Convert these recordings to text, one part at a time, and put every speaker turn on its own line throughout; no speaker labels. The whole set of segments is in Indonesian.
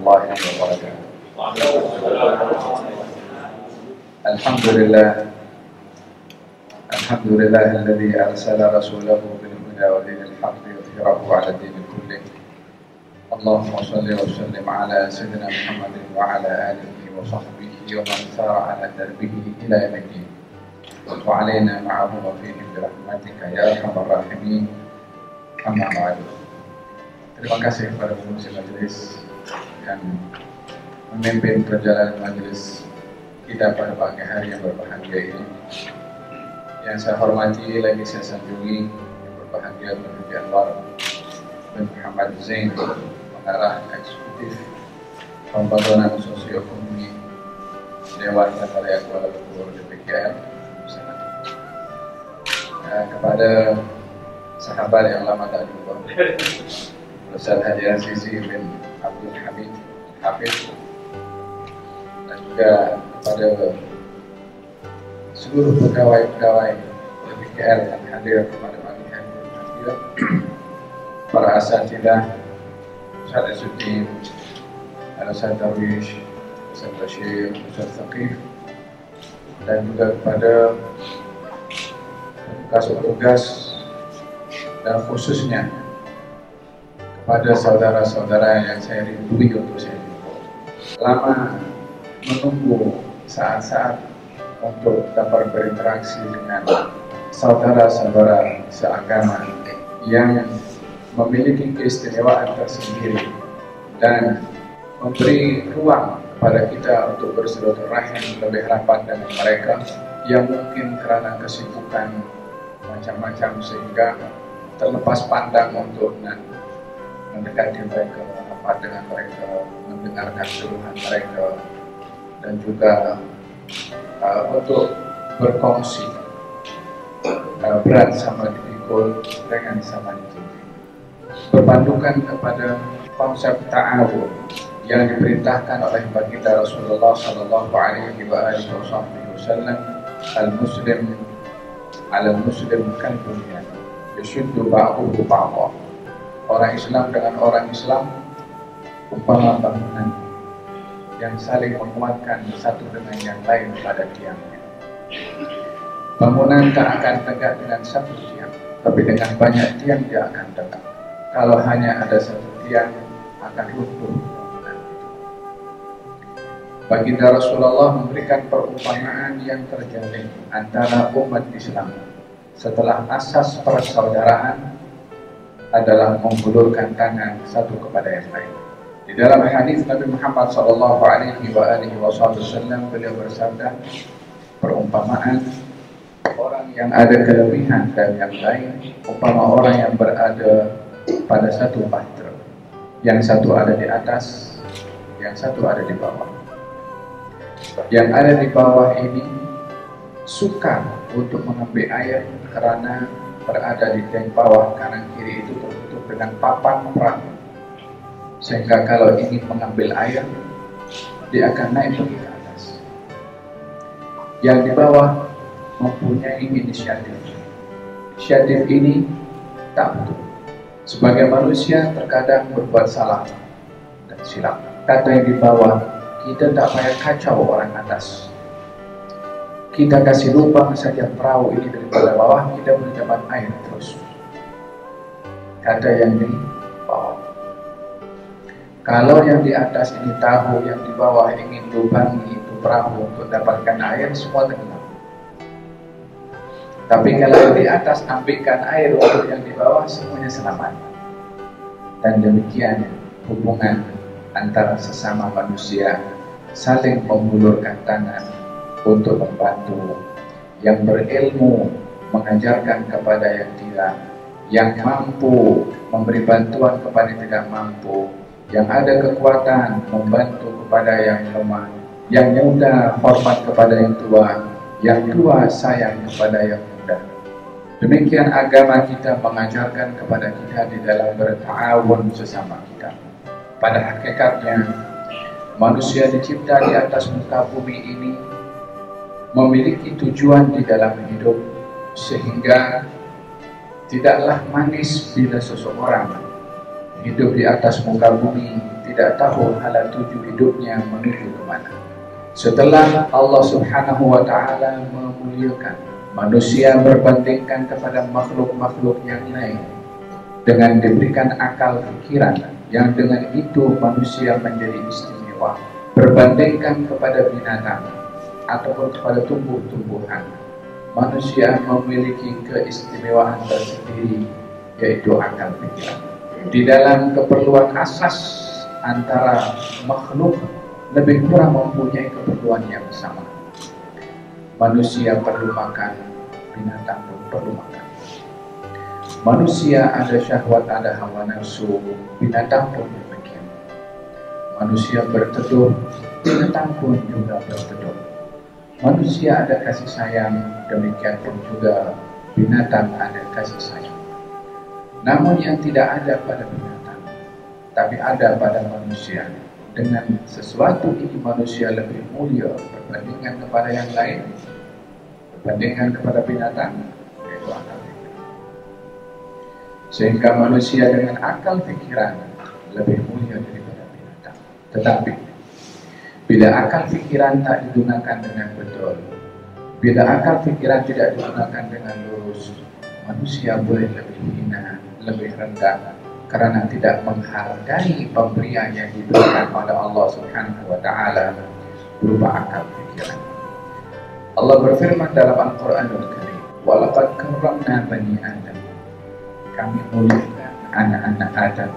warahmatullahi wabarakatuh. Alhamdulillahilladzi arsala rasulahu bil huda wa dinil haqqi liyudhhirahu 'ala dinil kulli. Allahumma shalli wa sallim ala sayyidina Muhammadin wa ala alihi wa sahbihi wa man sara 'ala darbihi ila yaumiddin. Wa 'alaina ma'ahu wa fihim bi rahmatika ya arhamar rahimin. Amma ba'du. Terima kasih kepada pengurus majelis yang memimpin perjalanan majelis kita pada pagi hari yang berbahagia ini. Yang saya hormati lagi saya sanjungi yang berbahagia Dr. Anwar bin Muhammad Zain, pengarah eksekutif pembangunan sosioekonomi Dewan Raya Kuala Lumpur DPKL. Kepada sahabat yang lama tak jumpa, Ustaz Haji Azizi bin Abdul Hamid Hafiz, dan juga kepada seluruh pegawai-pegawai DPKL yang hadir pada pagi hari ini, para asatidzah, Ustaz Izzuddin, Ustaz Darwish, Ustaz Bashir, Ustaz Thaqif, dan juga kepada petugas-petugas dan khususnya kepada saudara-saudara yang saya rindukan untuk saya jumpa. Lama menunggu saat-saat untuk dapat berinteraksi dengan saudara-saudara seagama yang memiliki keistimewaan tersendiri dan memberi ruang kepada kita untuk bersilaturahim lebih rapat dengan mereka yang mungkin karena kesibukan macam-macam sehingga terlepas pandang untuk mendekati mereka, rapat dengan mereka, mendengarkan keluhan mereka, dan juga untuk berkongsi berat sama dipikul dengan sama dituntut. Berpandukan kepada konsep ta'awun yang diperintahkan oleh baginda Rasulullah Sallallahu Alaihi Wasallam, al-Muslim al-Muslim kan bunyan yashuddu ba'duhu ba'dha. Orang Islam dengan orang Islam umpama bangunan yang saling menguatkan satu dengan yang lain pada tiangnya. Bangunan tak akan tegak dengan satu tiang, tapi dengan banyak tiang dia akan tegak. Kalau hanya ada satu tiang, akan runtuh bangunan itu. Baginda Rasulullah memberikan perumpamaan yang terjalin antara umat Islam setelah asas persaudaraan adalah menggulurkan tangan satu kepada yang lain. Di dalam hadis Nabi Muhammad SAW beliau bersabda, perumpamaan orang yang ada kelebihan dan yang lain umpama orang yang berada pada satu bahtera, yang satu ada di atas, yang satu ada di bawah. Yang ada di bawah ini suka untuk mengambil air karena berada di tank bawah kanan kiri itu tertutup dengan papan perahu, sehingga kalau ingin mengambil air dia akan naik pergi ke atas. Yang di bawah mempunyai inisiatif. Inisiatif ini tak betul. Sebagai manusia terkadang berbuat salah dan silap. Kata yang di bawah, kita tak payah kacau orang atas. Kita kasih lubang saja perahu ini daripada bawah, kita boleh dapat air terus. Kata yang di bawah. Kalau yang di atas ini tahu, yang di bawah ingin lubangi itu perahu untuk dapatkan air, semua tenggelam. Tapi kalau yang di atas ambilkan air untuk yang di bawah, semuanya selamat. Dan demikian hubungan antara sesama manusia, saling mengulurkan tangan untuk membantu. Yang berilmu mengajarkan kepada yang tidak, yang mampu memberi bantuan kepada yang tidak mampu, yang ada kekuatan membantu kepada yang lemah, yang muda hormat kepada yang tua sayang kepada yang muda. Demikian agama kita mengajarkan kepada kita di dalam berta'awun sesama kita. Pada hakikatnya manusia dicipta di atas muka bumi ini memiliki tujuan di dalam hidup, sehingga tidaklah manis bila seseorang hidup di atas muka bumi tidak tahu hala tuju hidupnya menuju kemana. Setelah Allah Subhanahu wa Ta'ala memuliakan manusia berbandingkan kepada makhluk-makhluk yang lain dengan diberikan akal pikiran yang dengan itu manusia menjadi istimewa berbandingkan kepada binatang ataupun kepada tumbuh-tumbuhan, manusia memiliki keistimewaan tersendiri, yaitu akal pikiran. Di dalam keperluan asas antara makhluk lebih kurang mempunyai keperluan yang sama. Manusia perlu makan, binatang pun perlu makan. Manusia ada syahwat, ada hawa nafsu, binatang pun demikian. Manusia berteduh, binatang pun juga berteduh. Manusia ada kasih sayang, demikian pun juga binatang ada kasih sayang. Namun yang tidak ada pada binatang, tapi ada pada manusia. Dengan sesuatu ini manusia lebih mulia berbandingkan kepada yang lain, berbandingkan kepada binatang, yaitu akal pikiran. Sehingga manusia dengan akal pikiran lebih mulia daripada binatang. Tetapi bila akal pikiran tak digunakan dengan betul, bila akal pikiran tidak digunakan dengan lurus, manusia boleh lebih hina, lebih rendah, karena tidak menghargai pemberian yang diberikan oleh Allah Subhanahu wa Ta'ala berupa akal pikiran. Allah berfirman dalam Al-Qur'anul Karim, "Wa laqad karramna bani Adam." Kami muliakan anak-anak Adam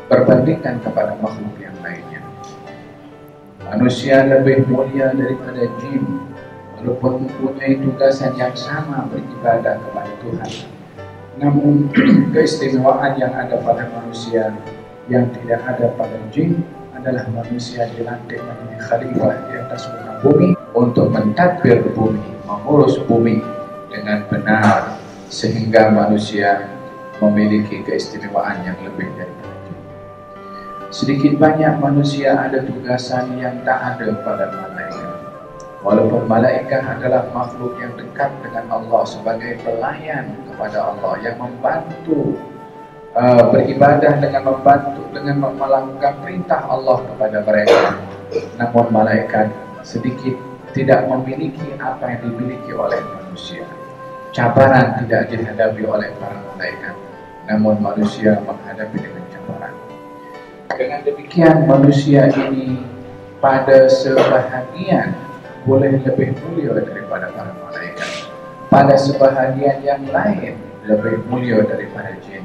berbandingkan kepada makhluk yang lainnya. Manusia lebih mulia daripada jin, walaupun mempunyai tugasan yang sama beribadah kepada Tuhan. Namun keistimewaan yang ada pada manusia yang tidak ada pada jin adalah manusia dilantik menjadi khalifah di atas muka bumi untuk mentadbir bumi, mengurus bumi dengan benar, sehingga manusia memiliki keistimewaan yang lebih daripada jin. Sedikit banyak manusia ada tugasan yang tak ada pada malaikat. Walaupun malaikat adalah makhluk yang dekat dengan Allah sebagai pelayan kepada Allah, yang membantu beribadah dengan membantu dengan melakukan perintah Allah kepada mereka. Namun malaikat sedikit tidak memiliki apa yang dimiliki oleh manusia. Cabaran tidak dihadapi oleh para malaikat, namun manusia menghadapi dengan cabaran. Dengan demikian manusia ini pada sebahagian boleh lebih mulia daripada para malaikat, pada sebahagian yang lain lebih mulia daripada jin,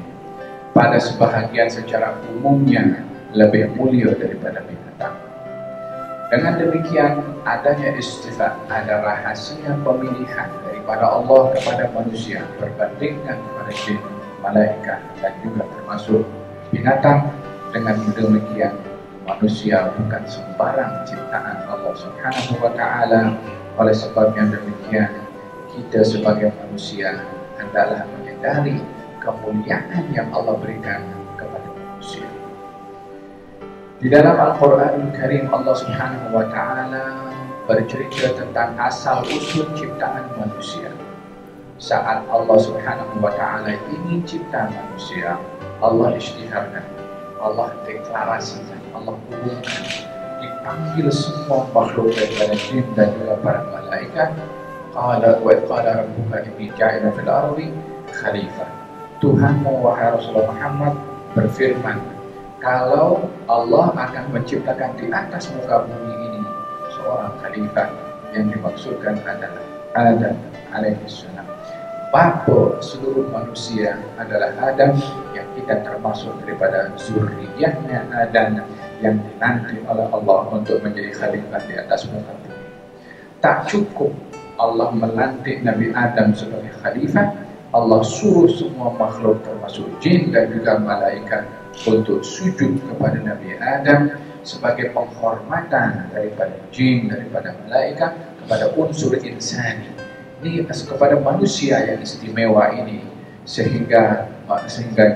pada sebahagian secara umumnya lebih mulia daripada binatang. Dengan demikian adanya istilah, ada rahasia pemilihan daripada Allah kepada manusia berbandingkan kepada jin, malaikat dan juga termasuk binatang. Dengan demikian manusia bukan sembarang ciptaan Allah Subhanahu wa Ta'ala. Oleh sebab yang demikian, kita sebagai manusia hendaklah menyadari kemuliaan yang Allah berikan kepada manusia. Di dalam Al-Qur'anul Karim, Allah Subhanahu wa Ta'ala bercerita tentang asal usul ciptaan manusia. Saat Allah Subhanahu wa Ta'ala ingin cipta manusia, Allah isytiharkan, Allah deklarasikan, Allah hubungkan, dipanggil semua makhluk daripada jin dan juga para malaikat. Qala wa qala rabbuka inni ja'ilun fil ardi khalifah. Tuhanmu wahai Rasulullah Muhammad berfirman, kalau Allah akan menciptakan di atas muka bumi ini seorang khalifah, yang dimaksudkan adalah Adam alaihissalam. Bapa seluruh manusia adalah Adam, yang kita termasuk daripada zuriyahnya Adam yang dinanti oleh Allah untuk menjadi khalifah di atas muka bumi. Tak cukup Allah melantik Nabi Adam sebagai khalifah, Allah suruh semua makhluk termasuk jin dan juga malaikat untuk sujud kepada Nabi Adam sebagai penghormatan daripada jin, daripada malaikat kepada unsur insani. Ini kepada manusia yang istimewa ini, sehingga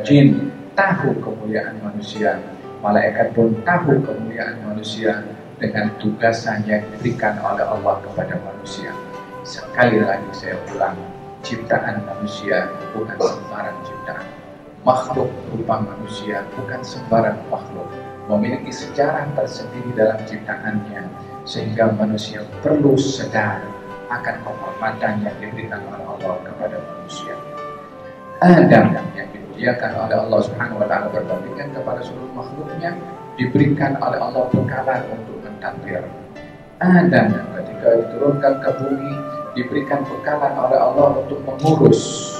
jin tahu kemuliaan manusia, malaikat pun tahu kemuliaan manusia dengan tugasan yang diberikan oleh Allah kepada manusia. Sekali lagi saya ulang, ciptaan manusia bukan sembarang ciptaan. Makhluk berupa manusia bukan sembarang makhluk. memiliki sejarah tersendiri dalam ciptaannya, sehingga manusia perlu sadar akan penghormatan yang diberikan oleh Allah kepada manusia. Adam yang dimuliakan oleh Allah Subhanahu wa taala berbandingkan kepada seluruh makhluknya, diberikan oleh Allah bekalan untuk mentadbir. Adam ketika diturunkan ke bumi diberikan bekalan oleh Allah untuk mengurus.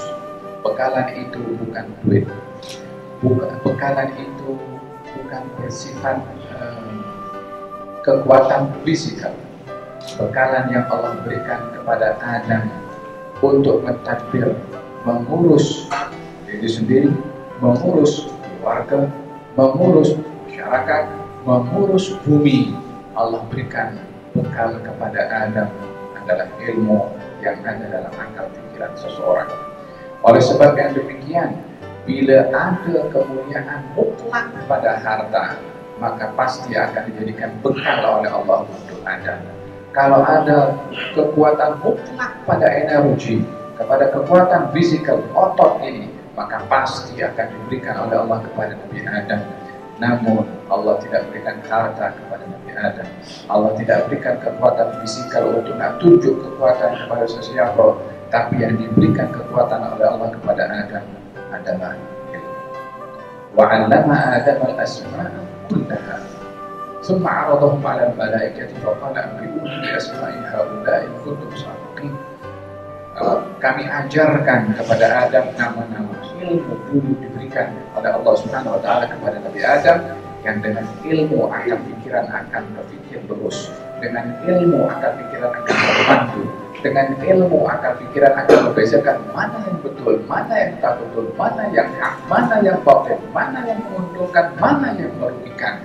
Bekalan itu bukan duit. Bekalan itu bukan bersifat kekuatan fisikal. Bekalan yang Allah berikan kepada Adam untuk mentadbir, mengurus diri sendiri, mengurus keluarga, mengurus masyarakat, mengurus bumi. Allah berikan bekal kepada Adam adalah ilmu yang ada dalam akal pikiran seseorang. Oleh sebab yang demikian, bila ada kemuliaan mutlak pada harta, maka pasti akan dijadikan bekal oleh Allah untuk Adam. Kalau ada kekuatan mutlak pada energi, kepada kekuatan fisikal otot ini, maka pasti akan diberikan oleh Allah kepada Nabi Adam. Namun Allah tidak berikan harta kepada Nabi Adam. Allah tidak berikan kekuatan fisikal untuk nak tunjuk kekuatan kepada sesiapa, tapi yang diberikan kekuatan oleh Allah kepada Adam adalah ilmu. Wa 'allama Adam al-asma'a kullaha thumma 'aradahum 'ala al-malaikati fa qala anbi'uni bi asma'i haula'i in kuntum shadiqin. Kami ajarkan kepada Adam nama-nama ilmu dulu diberikan oleh Allah Subhanahu wa taala kepada Nabi Adam, yang dengan ilmu akal pikiran akan berpikir lurus, dengan ilmu akal pikiran akan terpandu, dengan ilmu akal pikiran akan membedakan mana yang betul, mana yang tak betul, mana yang hak, mana yang batil, mana yang menguntungkan, mana yang merugikan.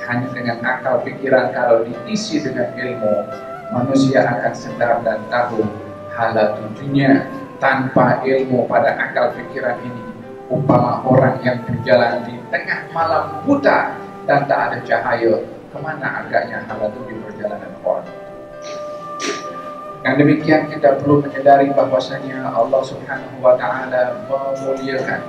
Hanya dengan akal pikiran kalau diisi dengan ilmu, manusia akan sadar dan tahu hala tujuannya. Tanpa ilmu pada akal pikiran ini, umpama orang yang berjalan di tengah malam buta dan tak ada cahaya, kemana agaknya hala tuju perjalanan orang. Yang demikian kita perlu menyadari bahwasanya Allah Subhanahu wa taala memuliakan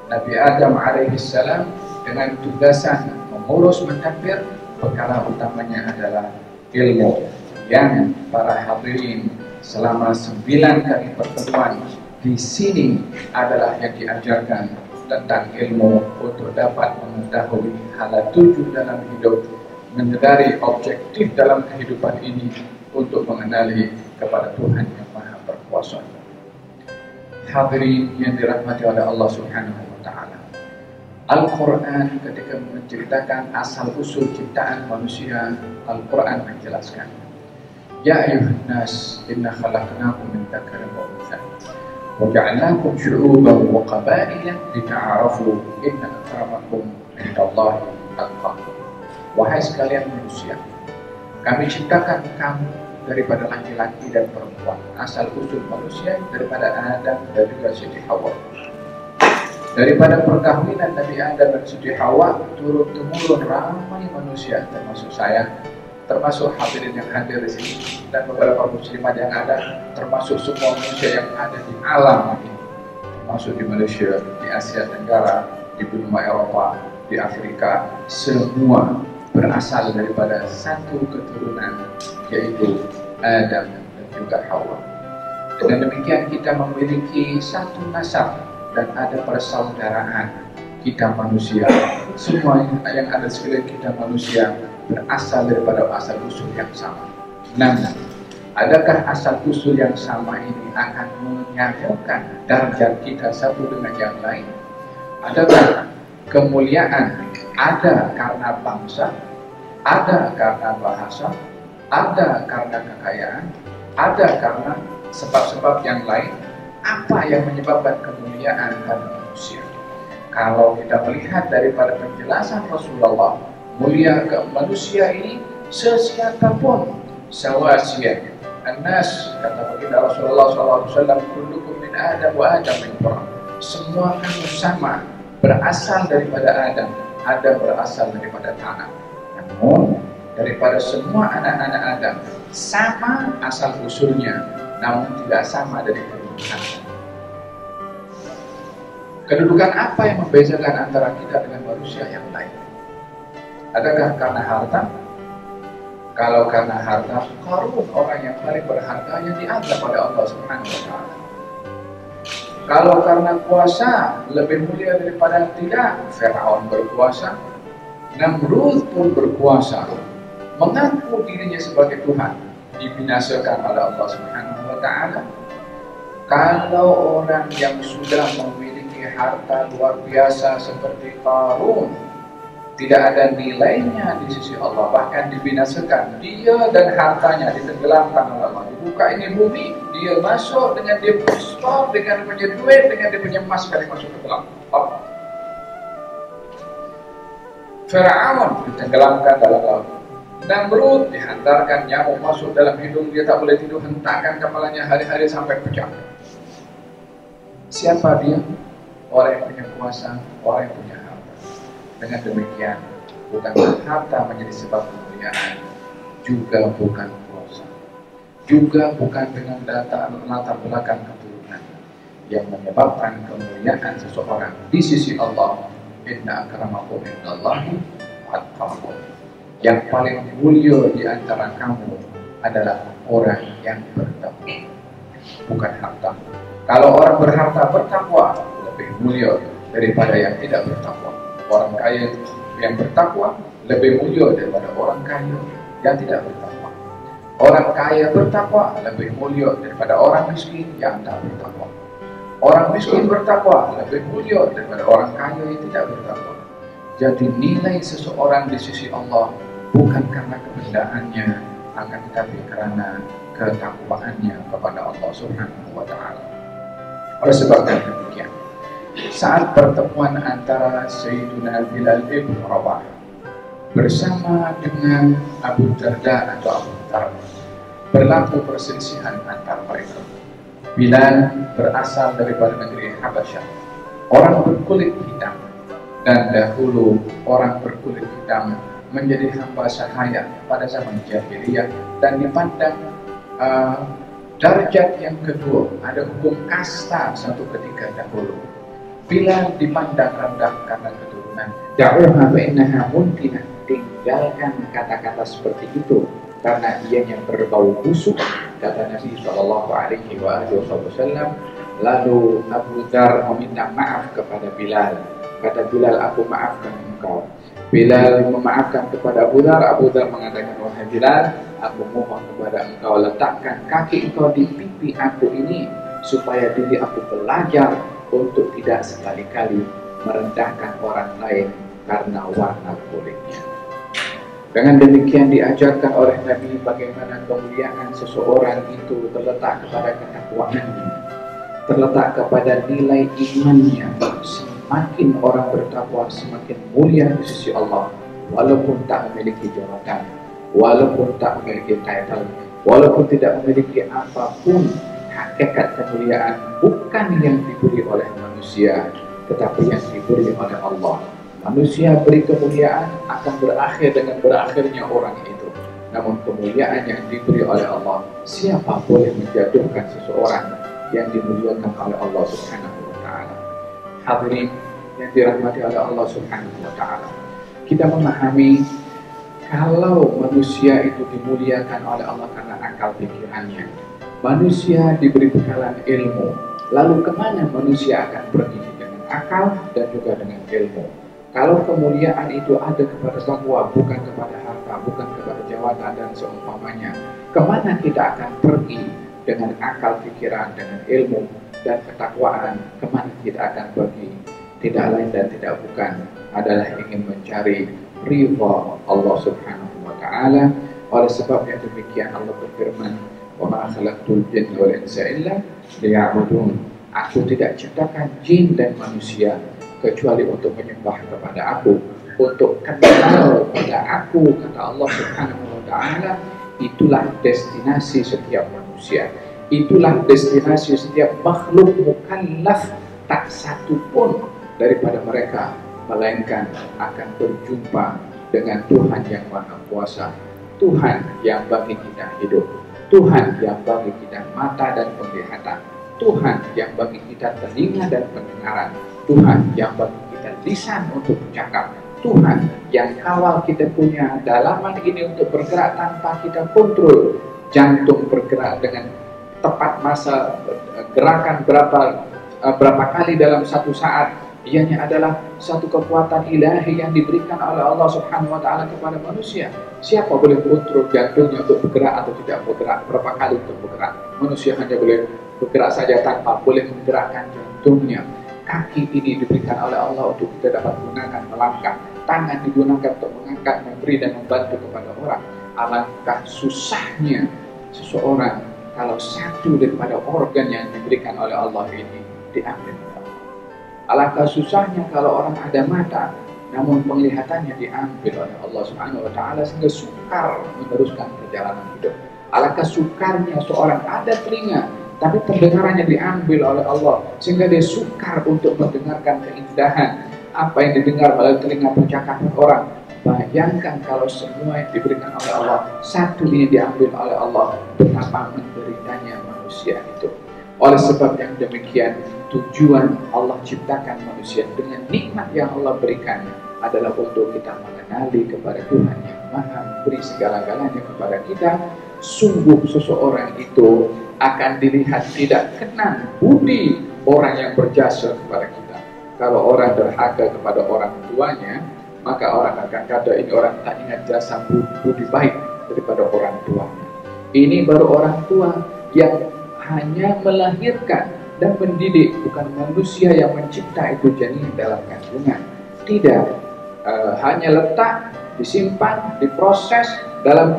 Nabi Adam alaihissalam dengan tugasan mengurus mentadbir. Perkara utamanya adalah ilmu, yang para hadirin selama 9 kali pertemuan di sini adalah yang diajarkan tentang ilmu untuk dapat mengetahui hala tuju dalam hidup, menyadari objektif dalam kehidupan ini untuk mengenali kepada Tuhan yang Maha Berkuasa. Hadirin yang dirahmati oleh Allah Subhanahu wa taala. Al-Quran ketika menceritakan asal usul ciptaan manusia, Al-Quran menjelaskan, Ya ayuhan nas, inna khalaqnakum min dzakarin wa untha wa ja'alnakum syu'uban wa qabaila lita'arafu inna akramakum 'indallahi atqakum. Wahai sekalian manusia, kami ciptakan kamu daripada laki-laki dan perempuan. Asal usul manusia daripada Adam dan juga Siti Hawa. Daripada perkawinan Nabi Adam dan Siti Hawa turun-temurun ramai manusia, termasuk saya, termasuk hadirin yang hadir di sini dan beberapa muslimat yang ada, termasuk semua manusia yang ada di alam ini, termasuk di Malaysia, di Asia Tenggara, di benua Eropa, di Afrika, semua berasal daripada satu keturunan, yaitu Adam dan juga Hawa. Dengan demikian kita memiliki satu nasab dan ada persaudaraan. Kita manusia, semua yang ada sekalian kita manusia berasal daripada asal usul yang sama. Namun, adakah asal usul yang sama ini akan menyamakan darjat kita satu dengan yang lain? Adakah kemuliaan ada karena bangsa, ada karena bahasa, ada karena kekayaan, ada karena sebab-sebab yang lain? Apa yang menyebabkan kemuliaan pada manusia? Kalau kita melihat daripada penjelasan Rasulullah, mulia ke manusia ini sesiapapun, sawasiya an-nas, kata baginda Rasulullah SAW, kullukum min Adam wa Adam min turab. Semua kamu sama, berasal daripada Adam, Adam berasal daripada tanah. Namun daripada semua anak-anak Adam sama asal usulnya, namun tidak sama dari kedudukan. Kedudukan apa yang membedakan antara kita dengan manusia yang lain? Adakah karena harta? Kalau karena harta, Qarun orang yang paling berharga yang diangkat pada Allah Subhanahu wa Ta'ala. Kalau karena kuasa lebih mulia daripada tidak, Fir'aun berkuasa, Namrud pun berkuasa, mengaku dirinya sebagai Tuhan, dibinasakan oleh Allah Subhanahu wa Ta'ala. Kalau orang yang sudah memiliki harta luar biasa seperti Qarun, tidak ada nilainya di sisi Allah, bahkan dibinasakan, dia dan hartanya ditenggelamkan oleh Allah. Dibuka ini bumi, dia masuk dengan dia pistol, dengan dia punya duit, dengan dia punya emas sekali masuk ke dalam. Fir'aun ditenggelamkan dalam laut. Namrud dihantarkan nyamuk masuk dalam hidung, dia tak boleh tidur, hentakkan kepalanya hari-hari sampai pecah. Siapa dia? Orang yang punya kuasa, orang yang punya harta. Dengan demikian, bukan harta menjadi sebab kemuliaan, juga bukan kuasa, juga bukan dengan latar belakang keturunan yang menyebabkan kemuliaan seseorang di sisi Allah. Inna akramakum indallahi atqakum. Yang paling mulia di antara kamu adalah orang yang bertakwa, bukan harta. Kalau orang berharta bertakwa lebih mulia daripada yang tidak bertakwa. Orang kaya yang bertakwa lebih mulia daripada orang kaya yang tidak bertakwa. Orang kaya bertakwa lebih mulia daripada orang miskin yang tak bertakwa. Orang miskin bertakwa lebih mulia daripada orang kaya yang tidak bertakwa. Jadi nilai seseorang di sisi Allah bukan karena kebendaannya, akan tetapi karena ketakwaannya kepada Allah Subhanahu wa Ta'ala. Oleh sebab demikian, saat pertemuan antara Sayyiduna Bilal ibn Rabah bersama dengan Abu Darda atau Abu Dhar, berlaku perselisihan antar mereka. Bilal berasal daripada negeri Habasyah, orang berkulit hitam, dan dahulu orang berkulit hitam menjadi hamba sahaya pada zaman jahiliyah dan dipandang darjat yang kedua, ada hukum kasta satu ketika dahulu. Bilal dipandang rendah karena keturunan. Da'uha fa'innaha muntinah, tinggalkan kata-kata seperti itu karena ianya berbau busuk, kata Nabi SAW. Lalu Abu Dhar meminta maaf kepada Bilal. Kata Bilal, aku maafkan engkau. Bilal memaafkan kepada Abu Dhar. Abu Dhar mengatakan, wahai Bilal, aku mohon kepada engkau letakkan kaki engkau di pipi aku ini supaya diri aku belajar untuk tidak sekali-kali merendahkan orang lain karena warna kulitnya. Dengan demikian diajarkan oleh Nabi bagaimana kemuliaan seseorang itu terletak kepada ketakwaannya, terletak kepada nilai imannya. Semakin orang bertakwa semakin mulia di sisi Allah, walaupun tak memiliki jabatan, walaupun tak memiliki title, walaupun tidak memiliki apapun. Hakikat kemuliaan bukan yang diberi oleh manusia, tetapi yang diberi oleh Allah. Manusia beri kemuliaan akan berakhir dengan berakhirnya orang itu. Namun kemuliaan yang diberi oleh Allah, siapa boleh menjatuhkan seseorang yang dimuliakan oleh Allah Subhanahu wa Ta'ala. Hadirin yang dirahmati oleh Allah Subhanahu wa Ta'ala, kita memahami kalau manusia itu dimuliakan oleh Allah karena akal pikirannya. Manusia diberi bekalan ilmu, lalu kemana manusia akan pergi dengan akal dan juga dengan ilmu? Kalau kemuliaan itu ada kepada takwa, bukan kepada harta, bukan kepada jawatan dan seumpamanya, kemana kita akan pergi dengan akal pikiran, dengan ilmu dan ketakwaan? Kemana kita akan pergi? Tidak lain dan tidak bukan adalah ingin mencari ridha Allah Subhanahu wa Ta'ala. Oleh sebab yang demikian Allah berfirman, wa ma khalaqtul jinna wal insa illa liya'budun. Aku tidak ciptakan jin dan manusia kecuali untuk menyembah kepada aku, untuk kenal pada aku, kata Allah Subhanahu wa Ta'ala. Itulah destinasi setiap manusia, itulah destinasi setiap makhluk mukallaf. Tak satu pun daripada mereka melainkan akan berjumpa dengan Tuhan yang Maha Kuasa, Tuhan yang bagi kita hidup, Tuhan yang bagi kita mata dan penglihatan, Tuhan yang bagi kita telinga dan pendengaran, Tuhan yang bagi kita lisan untuk bercakap, Tuhan yang kawal kita punya dalaman ini untuk bergerak tanpa kita kontrol. Jantung bergerak dengan tepat masa, gerakan berapa kali dalam satu saat. Ianya adalah satu kekuatan ilahi yang diberikan oleh Allah Subhanahu wa Ta'ala kepada manusia. Siapa boleh kontrol jantungnya untuk bergerak atau tidak bergerak, berapa kali untuk bergerak? Manusia hanya boleh bergerak saja tanpa boleh menggerakkan jantungnya. Kaki ini diberikan oleh Allah untuk kita dapat menggunakan melangkah. Tangan digunakan untuk mengangkat, memberi dan membantu kepada orang. Alangkah susahnya seseorang kalau satu daripada organ yang diberikan oleh Allah ini diambil. Alangkah susahnya kalau orang ada mata, namun penglihatannya diambil oleh Allah Subhanahu wa Ta'ala sehingga sukar meneruskan perjalanan hidup. Alangkah sukarnya seorang ada telinga, tapi pendengarannya diambil oleh Allah sehingga dia sukar untuk mendengarkan keindahan apa yang didengar melalui telinga percakapan orang. Bayangkan kalau semua yang diberikan oleh Allah satu ini diambil oleh Allah, betapa menderitanya manusia itu. Oleh sebab yang demikian, tujuan Allah ciptakan manusia dengan nikmat yang Allah berikan adalah untuk kita mengenali kepada Tuhan yang Maha memberi segala-galanya kepada kita. Sungguh seseorang itu akan dilihat tidak kenal budi orang yang berjasa kepada kita. Kalau orang derhaka kepada orang tuanya, maka orang akan kata ini orang tak ingat jasa budi baik daripada orang tuanya. Ini baru orang tua yang hanya melahirkan dan mendidik, bukan manusia yang mencipta itu janin dalam kandungan. Tidak, hanya letak, disimpan, diproses dalam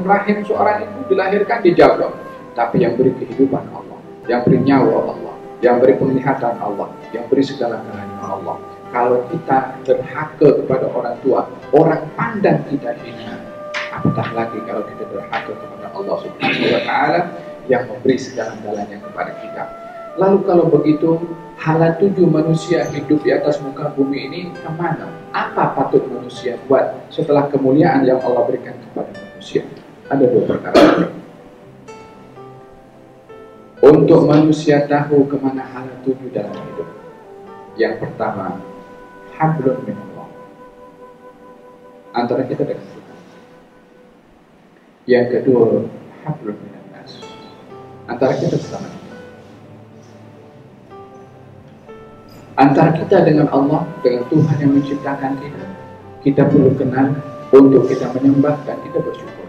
rahim seorang itu, dilahirkan, dijaga. Tapi yang beri kehidupan Allah, yang beri nyawa Allah, yang beri penglihatan Allah, yang beri segala-galanya Allah. Kalau kita derhaka kepada orang tua, orang pandang kita hina. Apatah lagi kalau kita derhaka kepada Allah Subhanahu wa Ta'ala yang memberi segala-galanya kepada kita. Lalu kalau begitu, hala tuju manusia hidup di atas muka bumi ini kemana? Apa patut manusia buat setelah kemuliaan yang Allah berikan kepada manusia? Ada dua perkara. Untuk manusia tahu kemana hala tuju dalam hidup. Yang pertama, hablum minallah, antara kita dengan Tuhan. Yang kedua, hablum minannas, antara kita bersama kita. Antara kita dengan Allah, dengan Tuhan yang menciptakan kita, kita perlu kenal untuk kita menyembah dan kita bersyukur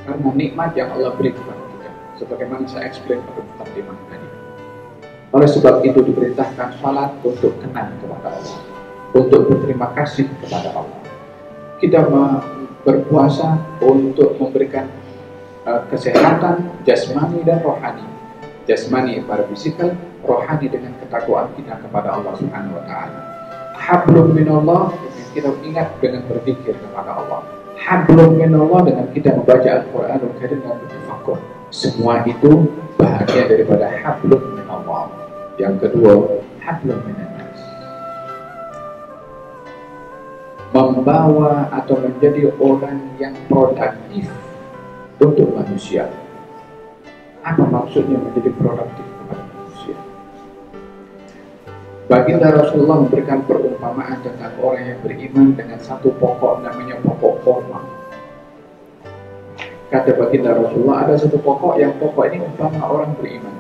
karena nikmat yang Allah beri kepada kita. Sebagaimana saya explain pada mukadimah tadi. Oleh sebab itu diperintahkan salat untuk kenal kepada Allah, untuk berterima kasih kepada Allah. Kita berpuasa untuk memberikan kesehatan jasmani dan rohani. Jasmani pada fisikal, rohani dengan ketakwaan kita kepada Allah Subhanahu wa Ta'ala. Hablum minallah, kita ingat dengan berzikir kepada Allah. Hablum minallah, dengan kita membaca Al-Qur'anul Karim dan bertafakkur. Semua itu bahagian daripada hablum minallah. Yang kedua, hablum minannas, membawa atau menjadi orang yang produktif untuk manusia. Apa maksudnya menjadi produktif kepada manusia? Baginda Rasulullah memberikan perumpamaan tentang orang yang beriman dengan satu pokok namanya pokok korma. Kata baginda Rasulullah, ada satu pokok yang pokok ini umpama orang beriman.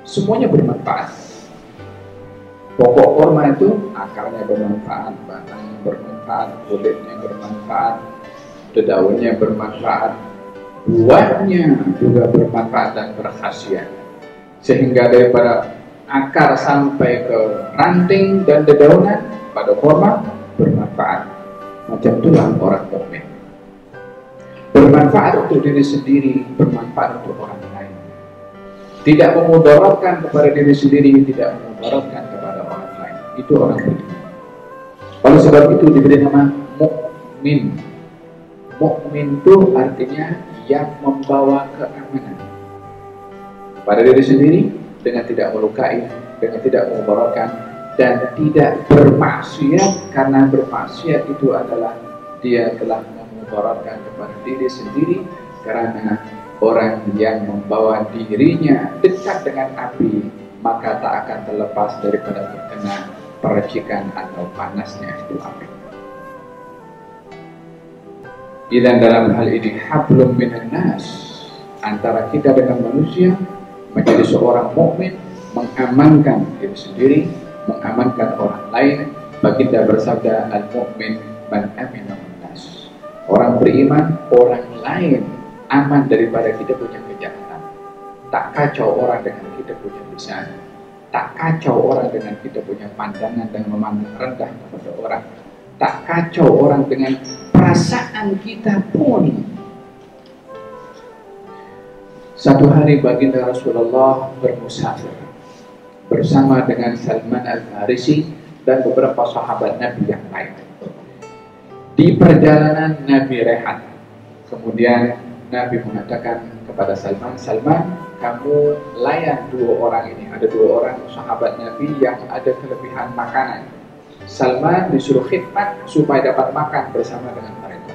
Semuanya bermanfaat. Pokok korma itu akarnya bermanfaat, batangnya bermanfaat, kulitnya bermanfaat, daunnya bermanfaat, buahnya juga bermanfaat dan berkhasiat. Sehingga daripada akar sampai ke ranting dan dedaunan pada korma bermanfaat. Macam itulah orang mukmin. Bermanfaat untuk diri sendiri, bermanfaat untuk orang lain. Tidak memudaratkan kepada diri sendiri, tidak memudaratkan kepada orang lain. Itu orang beriman. Oleh sebab itu diberi nama mukmin. Mukmin itu artinya yang membawa keamanan pada diri sendiri dengan tidak melukai, dengan tidak memudaratkan, dan tidak bermaksiat, karena bermaksiat itu adalah dia telah memudaratkan kepada diri sendiri, karena orang yang membawa dirinya dekat dengan api maka tak akan terlepas daripada terkena percikan atau panasnya itu api. Dan dalam hal ini hablum minan nas, antara kita dengan manusia, menjadi seorang mukmin mengamankan diri sendiri, mengamankan orang lain. Baginda bersabda, al-mu'min man amina nas. Orang beriman, orang lain aman daripada kita punya kejahatan. Tak kacau orang dengan kita punya lisan, tak kacau orang dengan kita punya pandangan dan memandang rendah kepada orang, tak kacau orang dengan perasaan kita pun. Satu hari baginda Rasulullah bermusafir bersama dengan Salman Al-Farisi dan beberapa sahabat Nabi yang lain. Di perjalanan Nabi rehat. Kemudian Nabi mengatakan kepada Salman, Salman, kamu layan dua orang ini. Ada dua orang sahabat Nabi yang ada kelebihan makanan. Salman disuruh khidmat supaya dapat makan bersama dengan mereka.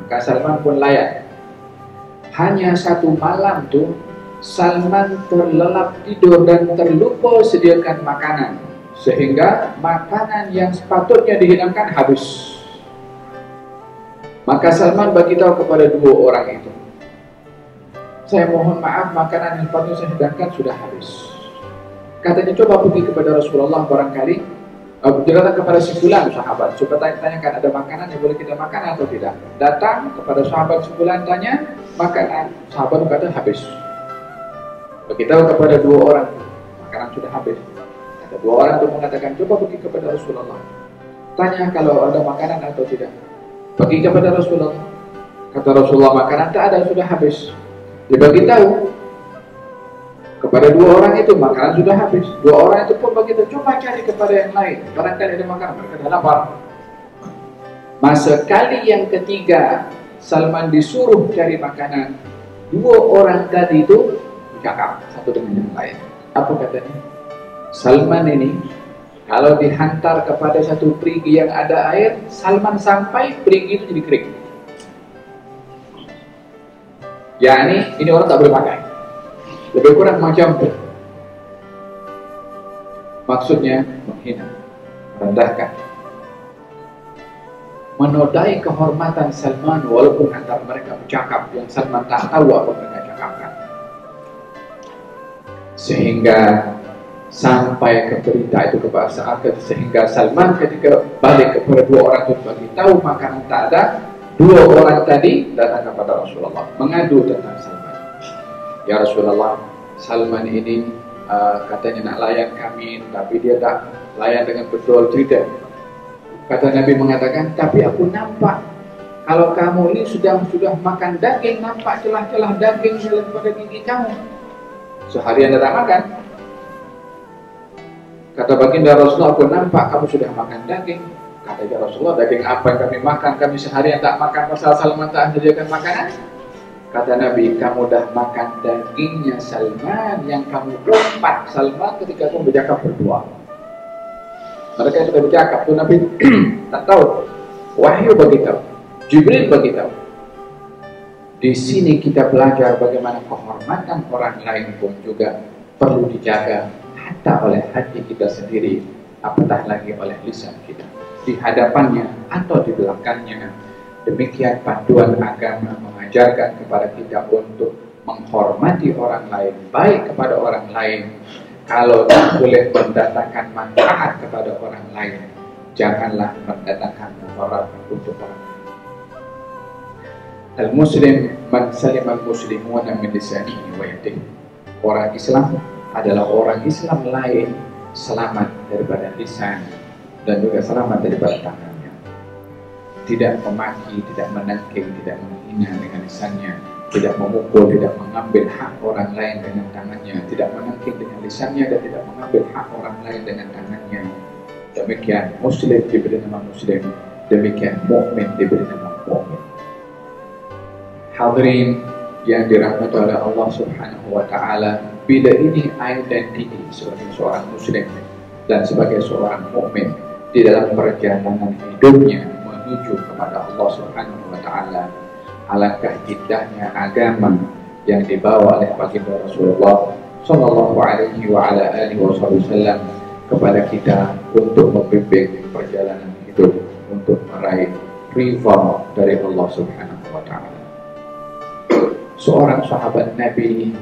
Maka Salman pun layan. Hanya satu malam tuh Salman terlelap tidur dan terlupa sediakan makanan, sehingga makanan yang sepatutnya dihidangkan habis. Maka Salman bagi tahu kepada dua orang itu, saya mohon maaf, makanan yang patut saya hidangkan sudah habis. Katanya, coba pergi kepada Rasulullah, barangkali dia datang kepada si fulan sahabat, coba tanyakan ada makanan yang boleh kita makan atau tidak. Datang kepada sahabat si fulan, tanya makanan, sahabat berkata habis. Beritahu kepada dua orang, makanan sudah habis. Ada dua orang itu mengatakan, coba pergi kepada Rasulullah, tanya kalau ada makanan atau tidak. Pergi kepada Rasulullah, kata Rasulullah, makanan tak ada, sudah habis. Dia beritahu kepada dua orang itu, makanan sudah habis. Dua orang itu pun beritahu, coba cari kepada yang lain, barangkali ada makanan. Mereka dah lapar. Masa kali yang ketiga Salman disuruh cari makanan, dua orang tadi itu cakap satu dengan yang lain. Apa katanya? Salman ini kalau dihantar kepada satu perigi yang ada air, Salman sampai perigi itu jadi kering. Yani ini orang tak boleh pakai. Lebih kurang macam itu. Maksudnya menghina, merendahkan, menodai kehormatan Salman, walaupun antara mereka bercakap yang Salman tak tahu apa mereka cakapkan. Sehingga sampai ke berita itu kepada saat sehingga Salman ketika balik kepada dua orang itu bagi tahu makanan tak ada, dua orang tadi datang kepada Rasulullah mengadu tentang Salman. Ya Rasulullah, Salman ini katanya nak layan kami, tapi dia tak layan dengan betul, tidak. Kata Nabi mengatakan, tapi aku nampak kalau kamu ini sudah makan daging, nampak celah-celah daging dalam pada gigi kamu. Seharian dia tak makan. Kata baginda Rasulullah, aku nampak kamu sudah makan daging. Kata ya Rasulullah, daging apa yang kami makan? Kami seharian tak makan, pasal Salman tak menyediakan makanan. Kata Nabi, kamu dah makan dagingnya Salman yang kamu rompak Salman ketika kamu bercakap berdua. Mereka sudah bercakap tuh Nabi tak tahu. Wahyu bagi tahu, Jibril bagi tahu. Di sini kita belajar bagaimana kehormatan orang lain pun juga perlu dijaga, hatta oleh hati kita sendiri, apatah lagi oleh lisan kita, di hadapannya atau di belakangnya. Demikian panduan agama mengajarkan kepada kita untuk menghormati orang lain, baik kepada orang lain. Kalau tak boleh mendatangkan manfaat kepada orang lain, janganlah mendatangkan mudarat untuk orang lain. Al-Muslim man salim al-muslimuna min lisanihi wa yadihi. Orang Islam adalah orang Islam lain selamat daripada lisan dan juga selamat daripada tangannya. Tidak memaki, tidak menengking, tidak menghina dengan lisannya, tidak memukul, tidak mengambil hak orang lain dengan tangannya, tidak menengking dengan lisannya dan tidak mengambil hak orang lain dengan tangannya. Demikian Muslim diberi nama Muslim, demikian mukmin diberi nama mukmin. Hadirin yang dirahmati oleh Allah Subhanahu wa taala, bila ini identiti sebagai seorang muslim dan sebagai seorang mukmin di dalam perjalanan hidupnya menuju kepada Allah Subhanahu wa taala, alangkah indahnya agama yang dibawa oleh baginda Rasulullah sallallahu alaihi wa ala alihi wasallam kepada kita untuk membimbing perjalanan hidup untuk meraih ridha dari Allah Subhanahu wa taala. wa ta'ala. Seorang sahabat Nabi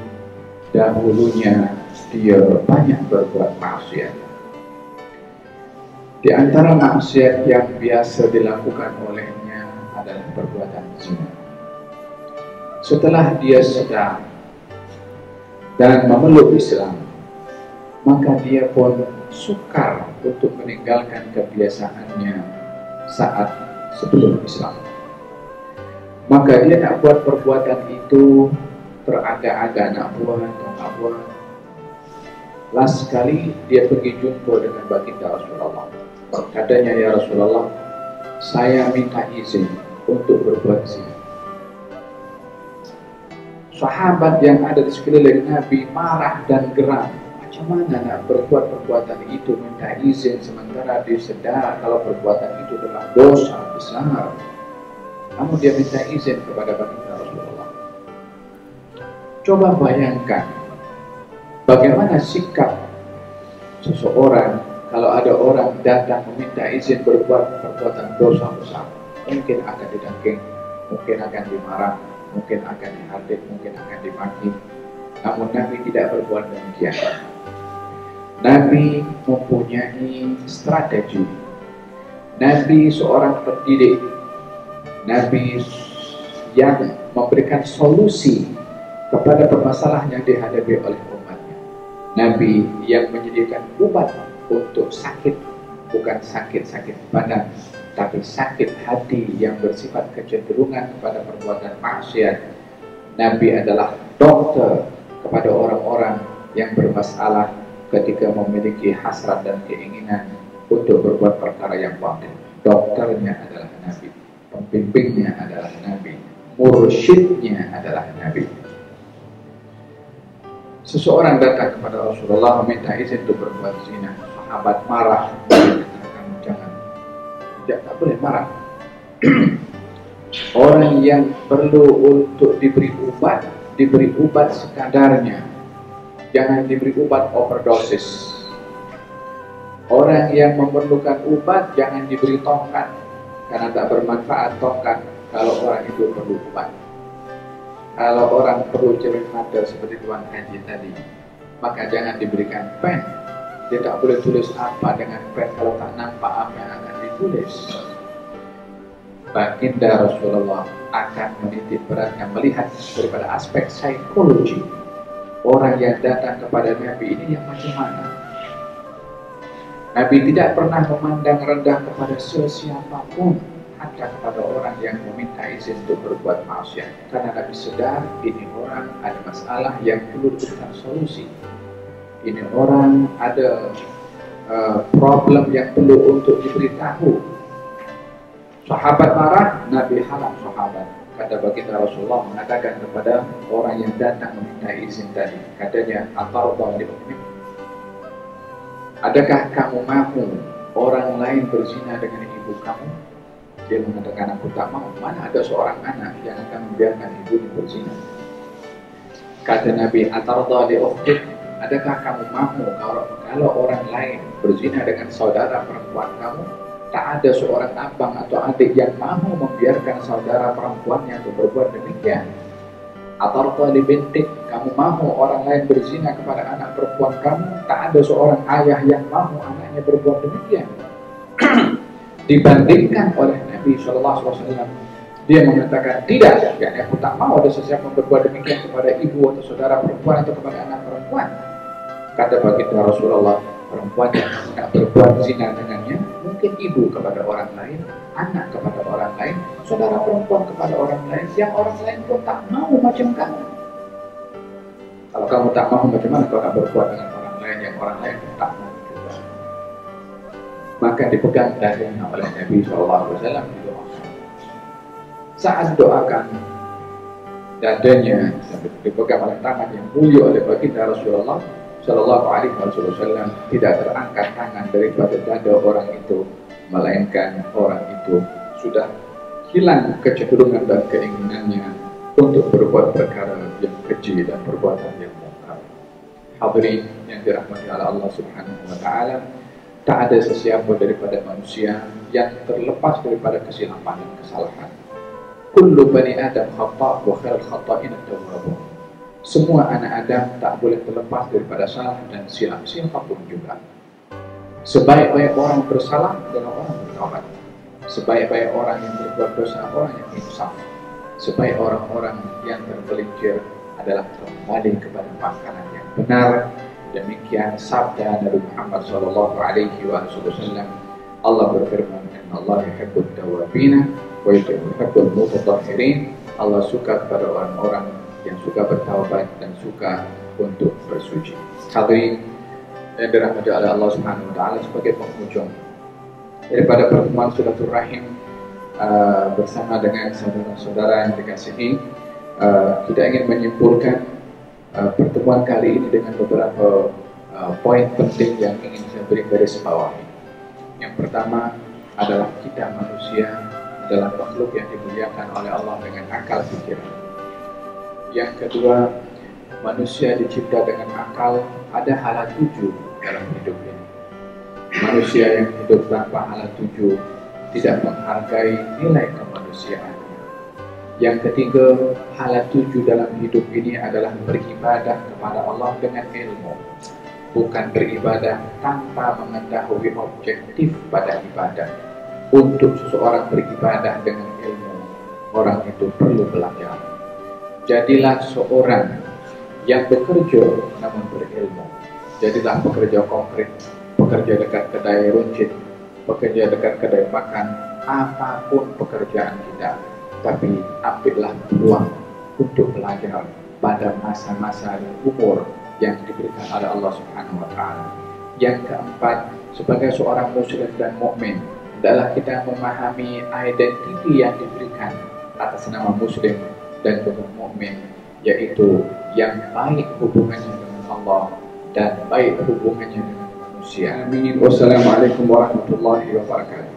dahulunya dia banyak berbuat maksiat. Di antara maksiat yang biasa dilakukan olehnya adalah perbuatan zina. Setelah dia sedar dan memeluk Islam, maka dia pun sukar untuk meninggalkan kebiasaannya saat sebelum Islam. Maka dia nak buat perbuatan itu teragak-agak nak buat atau nak buat. Last sekali dia pergi jumpa dengan baginda Rasulullah. Katanya, ya Rasulullah, saya minta izin untuk berbuat zina. Sahabat yang ada di sekeliling Nabi marah dan geram. Macam mana nak berbuat perbuatan itu, minta izin sementara dia sedar kalau perbuatan itu adalah dosa besar. Namun dia minta izin kepada baginda Rasulullah. Coba bayangkan bagaimana sikap seseorang kalau ada orang datang meminta izin berbuat perbuatan dosa besar. Mungkin akan didengking, mungkin akan dimarah, mungkin akan dihardik, mungkin akan dimaki. Namun Nabi tidak berbuat demikian. Nabi mempunyai strategi. Nabi seorang pendidik. Nabi yang memberikan solusi kepada permasalahan yang dihadapi oleh umatnya. Nabi yang menyediakan obat untuk sakit, bukan sakit-sakit badan, tapi sakit hati yang bersifat kecenderungan kepada perbuatan maksiat. Nabi adalah dokter kepada orang-orang yang bermasalah ketika memiliki hasrat dan keinginan untuk berbuat perkara yang batil. Dokternya adalah Nabi, pembimbingnya adalah Nabi, mursyidnya adalah Nabi. Seseorang datang kepada Rasulullah meminta izin untuk berbuat zina. Sahabat marah, jangan, tak boleh marah. Orang yang perlu untuk diberi obat sekadarnya, jangan diberi obat overdosis. Orang yang memerlukan obat jangan diberi tongkat, karena tak bermanfaat tongkat kalau orang itu perlu obat. Kalau orang perlu cermin mata seperti Tuan Haji tadi, maka jangan diberikan pen. Dia tak boleh tulis apa dengan pen kalau tak nampak apa yang akan ditulis. Baginda Rasulullah akan menitik beratkan melihat daripada aspek psikologi orang yang datang kepada Nabi ini yang macam mana. Nabi tidak pernah memandang rendah kepada sesiapapun, hatta kepada orang yang meminta izin untuk berbuat maksiat. Karena Nabi sedar ini orang ada masalah yang perlu diberikan solusi. Ini orang ada problem yang perlu untuk diberitahu. Sahabat marah, Nabi halang sahabat. Kata baginda Rasulullah mengatakan kepada orang yang datang meminta izin tadi, katanya, adakah kamu mahu orang lain berzina dengan ibu kamu? Dia mengatakan, aku tak mau. Mana ada seorang anak yang akan membiarkan ibunya berzina? Kata Nabi, adakah kamu mahu kalau orang lain berzina dengan saudara perempuan kamu? Tak ada seorang abang atau adik yang mahu membiarkan saudara perempuannya untuk berbuat demikian. Bintik, kamu mahu orang lain berzina kepada anak perempuan kamu? Tak ada seorang ayah yang mahu anaknya berbuat demikian. Dibandingkan oleh Nabi SAW, dia mengatakan tidak, yakni aku tak mau ada sesiapa berbuat demikian kepada ibu atau saudara perempuan atau kepada anak perempuan. Kata baginda Rasulullah, perempuan yang tidak berbuat zina dengannya, mungkin ibu kepada orang lain, anak kepada orang lain, saudara perempuan kepada orang lain, yang orang lain pun tak mau macam kamu. Kalau kamu tak mau, macam mana kau nak berbuat dengan orang lain yang orang lain pun tak mau juga? Maka dipegang dadanya oleh Nabi SAW. Saat doakan dadanya dipegang oleh tangan yang mulia oleh baginda Rasulullah Sallallahu Alaihi Wasallam, tidak terangkat tangan daripada dada orang itu, melainkan orang itu sudah hilang kecenderungan dan keinginannya untuk berbuat perkara yang keji dan perbuatan yang mungkar. Hadirin yang dirahmati Allah Subhanahu Wa Taala, tak ada sesiapa daripada manusia yang terlepas daripada kesilapan dan kesalahan. kullu bani Adam khata' wa khairul khata'in at-tawwabun. Semua anak Adam tak boleh terlepas daripada salah dan silap, siapapun juga. Sebaik-baik orang bersalah adalah orang bertaubat. Sebaik-baik orang yang berbuat dosa, orang yang insaf. Sebaik orang-orang yang tergelincir adalah kembali kepada makanan yang benar. Demikian sabda Nabi Muhammad sallallahu alaihi wasallam. Allah berfirman, "Inna Allah yuhibbut tawwabina wa yuhibbul mutatahhirin." Allah suka kepada orang-orang yang suka bertaubat dan suka untuk bersuci. Hadirin yang dirahmati oleh Allah Subhanahu wa taala, sebagai penghujung daripada pertemuan silaturahim bersama dengan saudara-saudara yang dikasihi, kita ingin menyimpulkan pertemuan kali ini dengan beberapa poin penting yang ingin saya beri garis bawahi. Yang pertama adalah kita manusia adalah makhluk yang dimuliakan oleh Allah dengan akal pikiran. Yang kedua, manusia dicipta dengan akal. Ada halal tujuh dalam hidup ini. Manusia yang hidup tanpa halal tujuh tidak menghargai nilai kemanusiaannya. Yang ketiga, halal tujuh dalam hidup ini adalah beribadah kepada Allah dengan ilmu, bukan beribadah tanpa mengetahui objektif pada ibadah. Untuk seseorang beribadah dengan ilmu, orang itu perlu belajar. Jadilah seorang yang bekerja namun berilmu. Jadilah pekerja konkret, pekerja dekat kedai runcit, pekerja dekat kedai makan, apapun pekerjaan kita. Tapi ambillah peluang untuk belajar pada masa-masa umur yang diberikan oleh Allah Subhanahu wa taala. Yang keempat, sebagai seorang muslim dan mukmin, adalah kita memahami identiti yang diberikan atas nama muslim dan juga mukmin, yaitu yang baik hubungannya dengan Allah dan baik hubungannya dengan manusia. Amin. Wassalamualaikum warahmatullahi wabarakatuh.